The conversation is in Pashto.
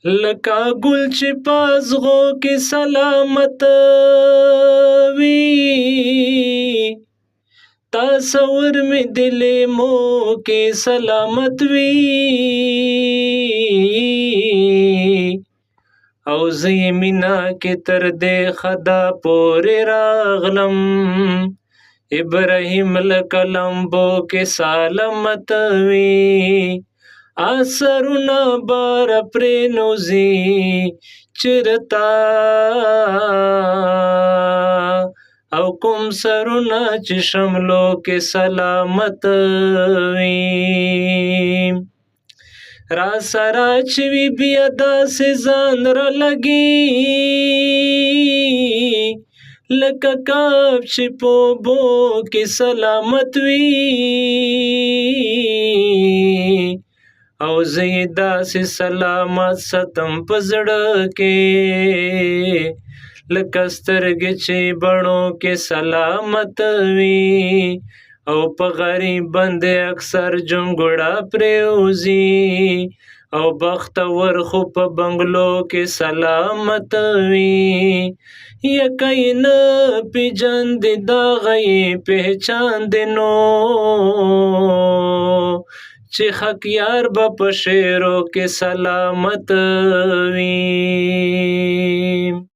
لکه ګل چې پازغو کې سلامت وي تصور می دل مو کې سلامت وي او زه مینا کې تر دې خدا پورې راغلم ابراهیم لکلمبو کې سلامت وي اثرونه بار پرې نوزي چرتا او کوم سرونه چې شملو کې سلامت وي را سره چې وي بیا داسې ځان را لګي لکه کب چې په اوبو کې سلامت وي او زه یې داسې سلامت ستم په زړه کې لکه سترګې چې بڼو کې سلامت وي او په غریب باندې اکثر جونګړه پرېوځي او بختور خو په بنګلو کې سلامت وي یکه یې نه پېژندې دغه یې پهچاند نو چې حق یار به په شعرو کې سلامت وي